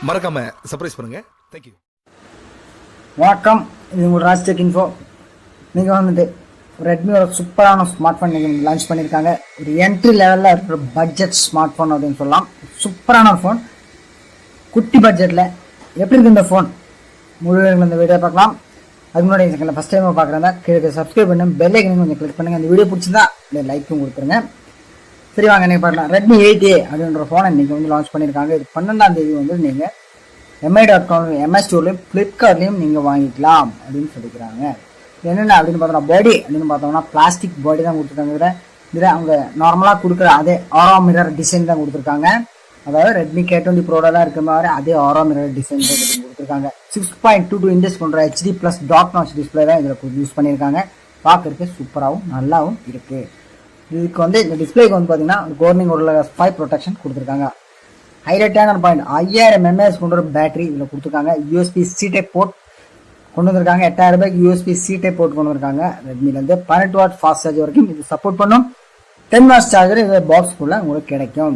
மறக்காம சர்ப்ரைஸ் பண்ணுங்க. தேங்க்யூ. வணக்கம், இது உங்கள் ராஜ்டெக்கின்ஃபோ. நீங்கள் வந்துட்டு ரெட்மியோட சூப்பரான ஸ்மார்ட் ஃபோன் நீங்கள் லான்ச் பண்ணியிருக்காங்க. ஒரு என்ட்ரி லெவலில் இருக்கிற பட்ஜெட் ஸ்மார்ட் ஃபோன் அப்படின்னு சொல்லலாம். சூப்பரான ஃபோன், குட்டி பட்ஜெட்டில் எப்படி இருக்குது இந்த ஃபோன் முழு இந்த வீடியோ பார்க்கலாம். அதுக்கு முன்னாடி எங்கள் ஃபஸ்ட் டைம் பார்க்குறதா கீழே சப்ஸ்கிரைப் பண்ணி பெல் ஐக்கனையும் கொஞ்சம் கிளிக் பண்ணுங்கள். இந்த வீடியோ பிடிச்சிருந்தா லைக்கும் கொடுத்துருங்க. சரி வாங்க நீங்கள் பார்க்கலாம். Redmi 8A அப்படின்ற ஃபோனை இன்றைக்கி வந்து லான்ச் பண்ணியிருக்காங்க. இது 12ஆம் தேதி வந்து நீங்கள் MI.com MS ஸ்டோர்லையும் ஃப்ளிப்கார்ட்லேயும் நீங்கள் வாங்கிக்கலாம் அப்படின்னு சொல்லிக்கிறாங்க. என்னென்ன அப்படின்னு பார்த்தோம்னா, பாடி அப்படின்னு பார்த்தோம்னா பிளாஸ்டிக் பாடி தான் கொடுத்துருக்காங்க. இதில் அவங்க நார்மலாக கொடுக்குற அதே ஆரோ மிரர் டிசைன் தான் கொடுத்துருக்காங்க. அதாவது Redmi K20 ப்ரோடெல்லாம் இருக்கிற மாதிரி அதே ஆரோ மிரர் டிசைன் தான் கொடுத்துருக்காங்க. 6.22 இன்ச்சஸ் கொண்ட HD plus dot notch display தான் இதில் யூஸ் பண்ணியிருக்காங்க. பார்க்குறதுக்கு சூப்பராகவும் நல்லாவும் இருக்குது. இதுக்கு வந்து இந்த டிஸ்பிளேக்கு வந்து பார்த்தீங்கன்னா கோர்னிங் ஒரு 5 ப்ரொடெக்ஷன் கொடுத்துருக்காங்க. ஹைலைட்டான பாயிண்ட் 5000 mAh கொண்ட ஒரு பேட்டரி இதில் கொடுத்துருக்காங்க. USB-C டைப் போர்ட் கொண்டு வந்திருக்காங்க. 8000 ரூபாய்க்கு USB-C டைப் போர்ட் கொண்டு வந்திருக்காங்க. ரெட்மிலேருந்து 18 வாட் ஃபாஸ்ட் சார்ஜ் வரைக்கும் இது சப்போர்ட் பண்ணும். 10 வாட்ஸ் சார்ஜர் இது பாக்ஸ்க்குள்ளே உங்களுக்கு கிடைக்கும்.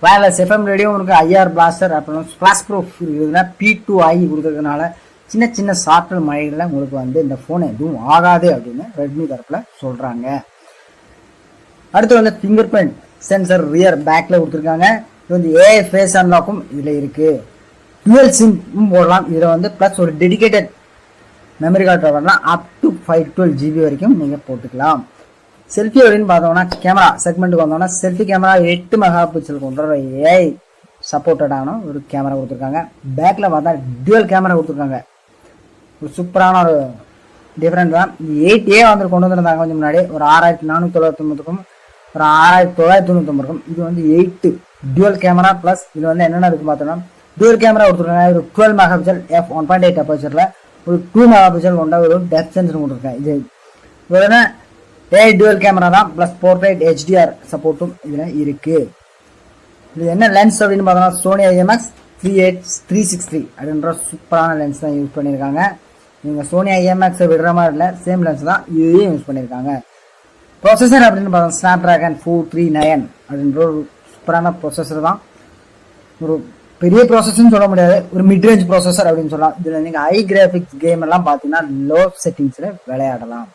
வயர்லெஸ் FM ரேடியோ உங்களுக்கு IR பிளாஸ்டர் அப்புறம் ஸ்பிளாஷ் ப்ரூஃப் இருக்குதுன்னா P2i கொடுத்துருக்கனால சின்ன சின்ன சாஃப்ட்வேர் மழைகளில் உங்களுக்கு வந்து இந்த ஃபோன் எதுவும் ஆகாது அப்படின்னு ரெட்மி தரப்பில் சொல்கிறாங்க. அடுத்து வந்து ஃபிங்கர் பிரிண்ட் சென்சர் ரியர் பேக்கில் கொடுத்துருக்காங்க. இது வந்து AI ஃபேஸ் அன்லாக்கும் இதில் இருக்குது. டுவெல் சிம் போடலாம் இதில் வந்து ப்ளஸ் ஒரு டெடிகேட்டட் மெமரி கார்டு வரலாம். அப் டு 512 GB வரைக்கும் நீங்கள் போட்டுக்கலாம். செல்ஃபி அப்படின்னு பார்த்தோம்னா கேமரா செக்மெண்ட்டுக்கு வந்தோம்னா செல்ஃபி கேமரா 8 மெகா பிக்சல் கொண்ட AI சப்போர்ட்டடான ஒரு கேமரா கொடுத்துருக்காங்க. பேக்கில் பார்த்தா டுவெல் கேமரா கொடுத்துருக்காங்க. ஒரு சூப்பரான ஒரு டிஃப்ரெண்ட் தான். 8A வந்து கொண்டு வந்திருந்தாங்க கொஞ்சம் முன்னாடி. ஒரு 6499க்கும் ஒரு 6999க்கும். இது வந்து 8 டுவெல் கேமரா ப்ளஸ் இது வந்து என்னென்ன இருக்குது பார்த்தோம்னா டுவெல் கேமரா கொடுத்துருக்காங்க. ஒரு 12 மெகா பிக்சல் f1.8 அப்போச்சரில் ஒரு 2 மெகா பிக்சல் கொண்ட ஒரு டெப்த் சென்சர் கொடுத்துருக்காங்க. இது AI டுவெல் கேமரா தான் ப்ளஸ் போர்ட்ரேட் HDR சப்போர்ட்டும் இதில் இருக்குது. இது என்ன லென்ஸ் அப்படின்னு பார்த்தோம்னா சோனி IMX 363 அப்படின்ற சூப்பரான லென்ஸ் தான் யூஸ் பண்ணியிருக்காங்க. நீங்கள் சோனி IMX விடுற மாதிரி இல்லை, சேம் லென்ஸ் தான் இதையும் யூஸ் பண்ணியிருக்காங்க. ப்ராசஸர் அப்படின்னு பார்த்தோம் ஸ்னாப்ட்ராகன் 439 அப்படின்ற ஒரு சூப்பரான ப்ராசஸர் தான். ஒரு பெரிய ப்ராசஸர்னு சொல்ல முடியாது, ஒரு மிட்ரேஞ்ச் ப்ராசஸர் அப்படின்னு சொல்லலாம். இதில் நீங்கள் ஹை கிராஃபிக்ஸ் கேம் எல்லாம் பார்த்தீங்கன்னா லோ செட்டிங்ஸில் விளையாடலாம்.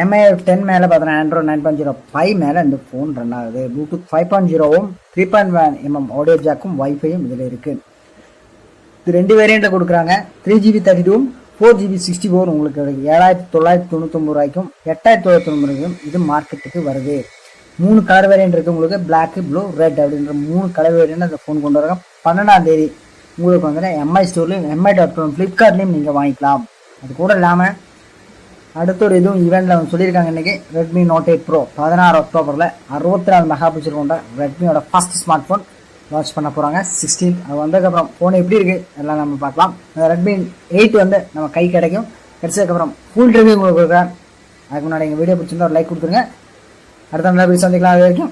MI 10 மேலே பார்த்தோன்னா Android 9.05 மேலே இந்த ஃபோன் ரன் ஆகுது. ப்ளூடூத் 5.0வும் 3.1mm ஆடியோ ஜாக்கும் வைஃபையும் இதில் இருக்குது. இது 2 வேரியண்ட்டில் கொடுக்குறாங்க. 3GB 32 4GB 64 உங்களுக்கு 7999 ரூபாய்க்கும் 8099 ரூபாய்க்கும் இது மார்க்கெட்டுக்கு வருது. 3 கலர் வேரியண்ட் இருக்குது உங்களுக்கு. பிளாக், ப்ளூ, ரெட் அப்படின்ற 3 கலர் வேரியண்ட் அந்த ஃபோன் கொண்டு வராங்க. 12ஆம் தேதி உங்களுக்கு வந்து MI ஸ்டோர்லையும் MI.com ஃப்ளிப்கார்ட்லேயும் நீங்கள் வாங்கிக்கலாம். அது கூட இல்லாமல் அடுத்த ஒரு இதுவும் ஈவெண்ட்டில் சொல்லியிருக்காங்க. இன்றைக்கி Redmi Note 8 Pro 16 அக்டோபரில் 64 மெகா பிக்சல் கொண்ட ரெட்மியோட ஃபஸ்ட் ஸ்மார்ட் ஃபோன் லான்ச் பண்ண போகிறாங்க 16. அது வந்ததுக்கப்புறம் ஃபோன் எப்படி இருக்குது எல்லாம் நம்ம பார்க்கலாம். Redmi 8 வந்து நம்ம கை கிடைக்கும். கிடைச்சதுக்கப்புறம் ஃபுல் ரிவ்யூ உங்களுக்கு கொடுக்குறேன். அதுக்கு முன்னாடி எங்கள் வீடியோ பிடிச்சிருந்தா ஒரு லைக் கொடுத்துருங்க. அடுத்த நல்ல வீடியோ சந்திக்கலாம். அது வரைக்கும்